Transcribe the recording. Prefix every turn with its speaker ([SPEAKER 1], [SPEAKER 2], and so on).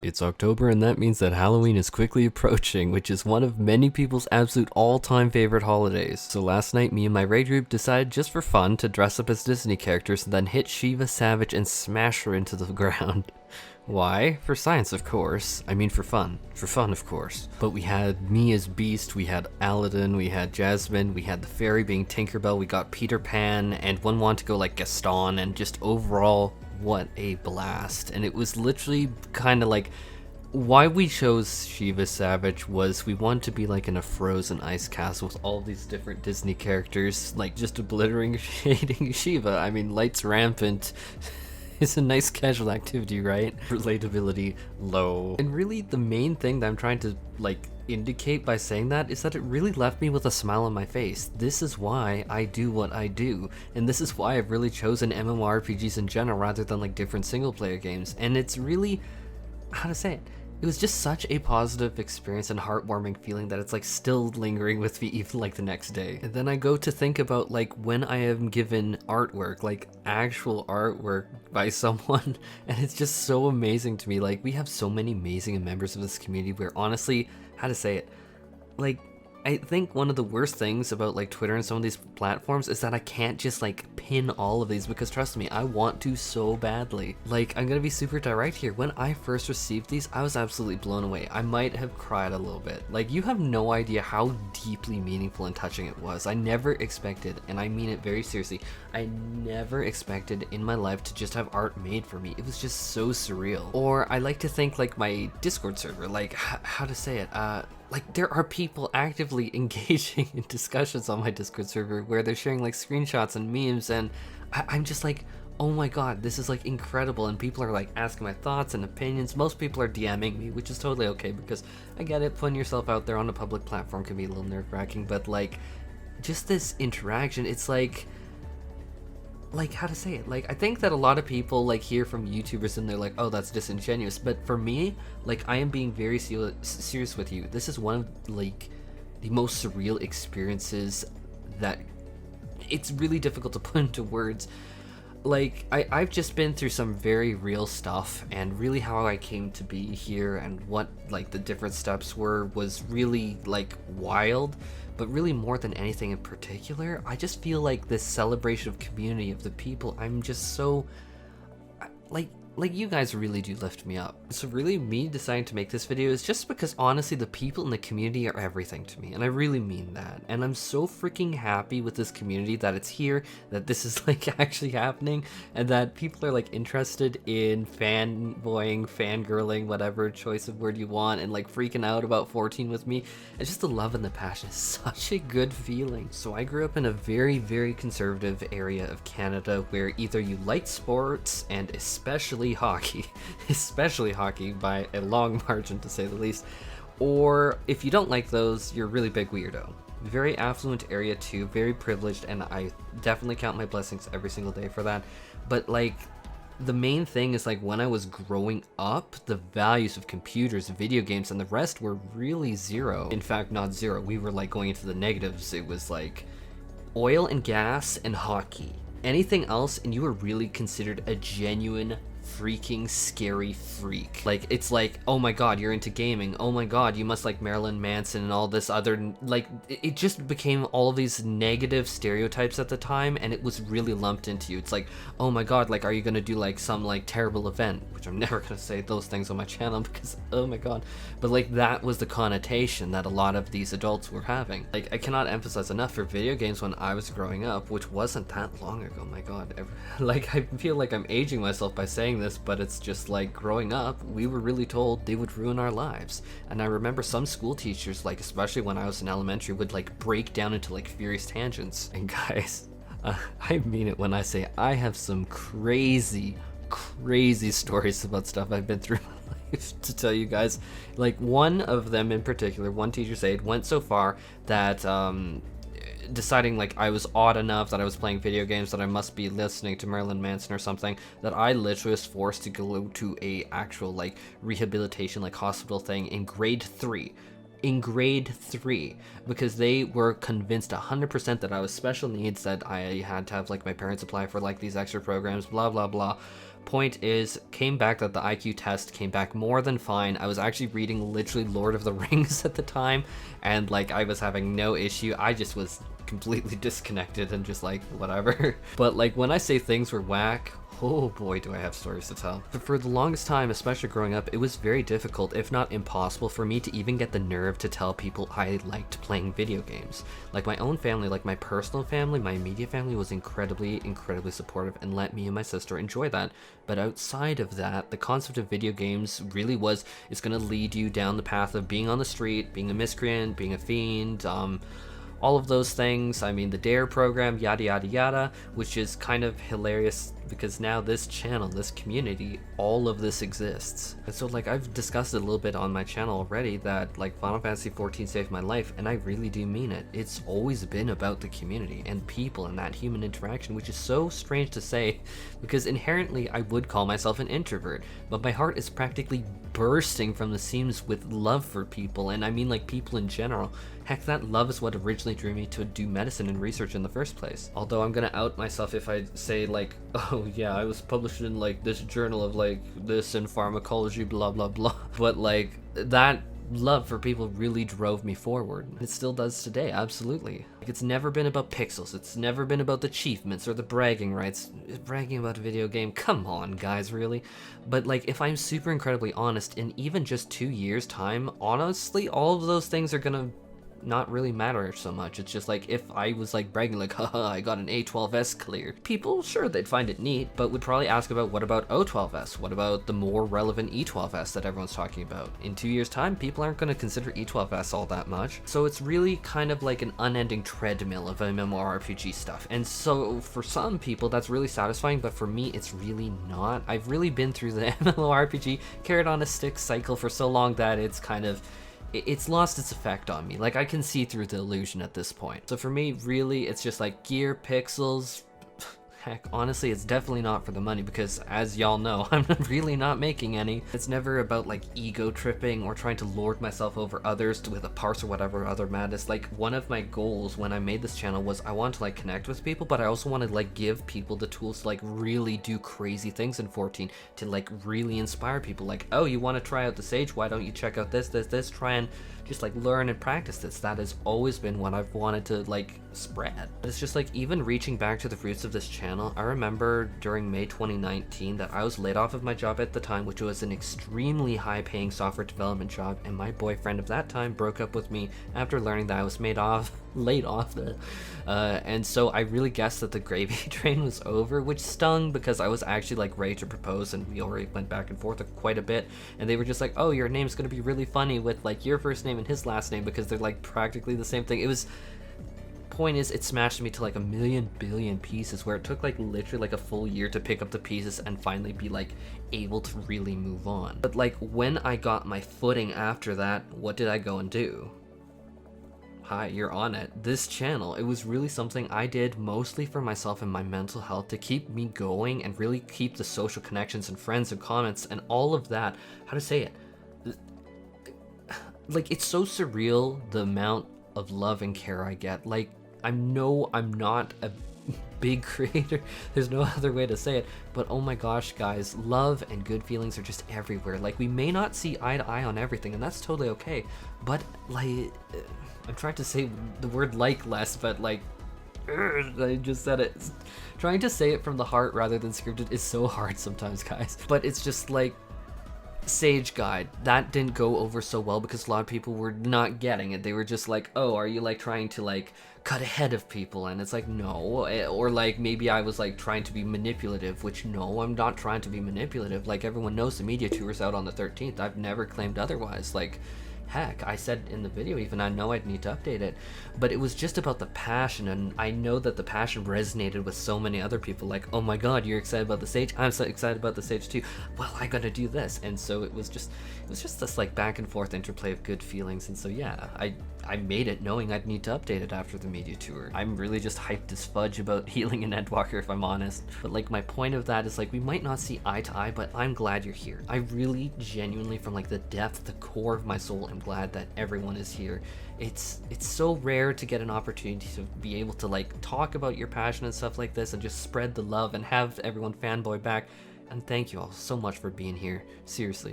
[SPEAKER 1] It's October, and that means that Halloween is quickly approaching, which is one of many people's absolute all-time favorite holidays. So last night, me and my raid group decided just for fun to dress up as Disney characters and then hit Shiva Savage and smash her into the ground. Why? For science, of course. I mean for fun. For fun, of course. But we had me as Beast, we had Aladdin, we had Jasmine, we had the fairy being Tinkerbell, we got Peter Pan, and one wanted to go like Gaston, and just overall, what a blast. And it was literally kind of like, why we chose Shiva Savage was we wanted to be like in a frozen ice castle with all these different Disney characters, like just obliterating Shiva. I mean, lights rampant. It's a nice casual activity, right? Relatability low. And really the main thing that I'm trying to like indicate by saying that is that it really left me with a smile on my face. This is why I do what I do, and this is why I've really chosen MMORPGs in general rather than like different single player games. And it's really, how to say it, it was just such a positive experience and heartwarming feeling that it's like still lingering with me even like the next day. And then I go to think about like when I am given artwork, like actual artwork by someone, and it's just so amazing to me. Like, we have so many amazing members of this community where honestly, how to say it, like, I think one of the worst things about like Twitter and some of these platforms is that I can't just like pin all of these, because trust me, I want to so badly. Like, I'm gonna be super direct here. When I first received these, I was absolutely blown away. I might have cried a little bit. Like, you have no idea how deeply meaningful and touching it was. I never expected, and I mean it very seriously, I never expected in my life to just have art made for me. It was just so surreal. Or I like to think like my Discord server, like how to say it, like, there are people actively engaging in discussions on my Discord server where they're sharing like screenshots and memes, and I'm just like, oh my god, this is like incredible. And people are like asking my thoughts and opinions. Most people are DMing me, which is totally okay, because I get it, putting yourself out there on a public platform can be a little nerve-wracking, but like, just this interaction, it's like how to say it, like, I think that a lot of people like hear from YouTubers and they're like, oh, that's disingenuous, but for me, like, I am being very serious with you. This is one of like the most surreal experiences that it's really difficult to put into words. Like, I've just been through some very real stuff, and really how I came to be here and what like the different steps were was really like wild. But really, more than anything in particular, I just feel like this celebration of community of the people, I'm just so like you guys really do lift me up. So really, me deciding to make this video is just because honestly the people in the community are everything to me, and I really mean that. And I'm so freaking happy with this community that it's here, that this is like actually happening, and that people are like interested in fanboying, fangirling, whatever choice of word you want, and like freaking out about 14 with me. It's just the love and the passion is such a good feeling. So I grew up in a very, very conservative area of Canada where either you like sports, and especially hockey by a long margin to say the least, or if you don't like those, you're a really big weirdo. Very affluent area too, very privileged, and I definitely count my blessings every single day for that. But like, the main thing is like, when I was growing up, the values of computers, video games, and the rest were really zero. In fact, not zero, we were like going into the negatives. It was like oil and gas and hockey. Anything else and you were really considered a genuine freaking scary freak. Like, it's like, oh my god, you're into gaming, oh my god, you must like Marilyn Manson and all this other, like, it just became all of these negative stereotypes at the time, and it was really lumped into you. It's like, oh my god, like, are you gonna do like some like terrible event, which I'm never gonna say those things on my channel because oh my god, but like, that was the connotation that a lot of these adults were having. Like, I cannot emphasize enough, for video games when I was growing up, which wasn't that long ago, my god, like, I feel like I'm aging myself by saying this, but it's just like, growing up, we were really told they would ruin our lives. And I remember some school teachers, like especially when I was in elementary, would like break down into like furious tangents. And guys, I mean it when I say I have some crazy stories about stuff I've been through in my life to tell you guys. Like, one of them in particular, one teacher's aide went so far that deciding like I was odd enough that I was playing video games that I must be listening to Marilyn Manson or something, that I literally was forced to go to a actual like rehabilitation like hospital thing in grade 3. in grade 3 because they were convinced 100% that I was special needs, that I had to have like my parents apply for like these extra programs, blah blah blah. Point is, came back that the IQ test came back more than fine. I was actually reading literally Lord of the Rings at the time, and like I was having no issue. I just was completely disconnected and just like whatever. But like when I say things were whack, oh boy, do I have stories to tell. But for the longest time, especially growing up, it was very difficult, if not impossible, for me to even get the nerve to tell people I liked playing video games. Like my own family, like my personal family, my immediate family was incredibly supportive and let me and my sister enjoy that. But outside of that, the concept of video games really was, it's gonna lead you down the path of being on the street, being a miscreant, being a fiend, all of those things. I mean, the DARE program, yada yada yada, which is kind of hilarious because now this channel, this community, all of this exists. And so like I've discussed it a little bit on my channel already that like Final Fantasy XIV saved my life, and I really do mean it. It's always been about the community and people and that human interaction, which is so strange to say because inherently I would call myself an introvert, but my heart is practically bursting from the seams with love for people, and I mean like people in general. Heck, that love is what originally drew me to do medicine and research in the first place. Although I'm gonna out myself if I say like, oh yeah, I was published in like this journal of like this in pharmacology, blah blah blah. But like that love for people really drove me forward. It still does today, absolutely. Like, it's never been about pixels, it's never been about the achievements or the bragging rights. Bragging about a video game, come on guys, really? But like, if I'm super incredibly honest, in even just 2 years time, honestly, all of those things are gonna not really matter so much. It's just like if I was like bragging like, haha, I got an A12S cleared, people, sure, they'd find it neat, but would probably ask about what about O12S, what about the more relevant E12S that everyone's talking about. In 2 years time, people aren't going to consider E12S all that much. So it's really kind of like an unending treadmill of MMORPG stuff, and so for some people that's really satisfying, but for me it's really not. I've really been through the MMORPG carrot on a stick cycle for so long that it's kind of, it's lost its effect on me. Like, I can see through the illusion at this point. So for me, really, it's just like gear, pixels. Heck, honestly, it's definitely not for the money because, as y'all know, I'm really not making any. It's never about like ego tripping or trying to lord myself over others with a parse or whatever other madness. Like, one of my goals when I made this channel was I wanted to like connect with people, but I also wanted to like give people the tools to like really do crazy things in 14, to like really inspire people. Like, oh, you want to try out the Sage? Why don't you check out this? Try and just like learn and practice this. That has always been what I've wanted to like spread. It's just like, even reaching back to the roots of this channel, I remember during May 2019 that I was laid off of my job at the time, which was an extremely high paying software development job, and my boyfriend of that time broke up with me after learning that I was laid off. And so I really guessed that the gravy train was over, which stung because I was actually like ready to propose, and we already went back and forth quite a bit, and they were just like, oh, your name's gonna be really funny with like your first name and his last name because they're like practically the same thing. It was, point is, it smashed me to like a million billion pieces, where it took like literally like a full year to pick up the pieces and finally be like able to really move on. But like when I got my footing after that, what did I go and do? Hi, you're on it. This channel, it was really something I did mostly for myself and my mental health, to keep me going and really keep the social connections and friends and comments and all of that. How to say it? Like, it's so surreal the amount of love and care I get. Like, I'm not a big creator, there's no other way to say it, but oh my gosh guys, love and good feelings are just everywhere. Like, we may not see eye to eye on everything, and that's totally okay, but like, I'm trying to say the word like less, but like, I just said it. Trying to say it from the heart rather than scripted is so hard sometimes, guys. But it's just like, Sage Guide, that didn't go over so well because a lot of people were not getting it. They were just like, oh, are you like trying to like cut ahead of people? And it's like, no. Or like, maybe I was like trying to be manipulative, which no, I'm not trying to be manipulative. Like, everyone knows the media tour is out on the 13th. I've never claimed otherwise. Like, heck, I said in the video even, I know I'd need to update it, but it was just about the passion, and I know that the passion resonated with so many other people. Like, oh my god, you're excited about the Sage? I'm so excited about the Sage too. Well, I gotta do this. And so it was just this like back and forth interplay of good feelings. And so yeah, I made it knowing I'd need to update it after the media tour. I'm really just hyped as fudge about healing in Endwalker, if I'm honest. But like, my point of that is like, we might not see eye to eye, but I'm glad you're here. I really genuinely, from like the depth, the core of my soul, am I'm glad that everyone is here. It's so rare to get an opportunity to be able to like talk about your passion and stuff like this and just spread the love and have everyone fanboy back. And thank you all so much for being here. Seriously.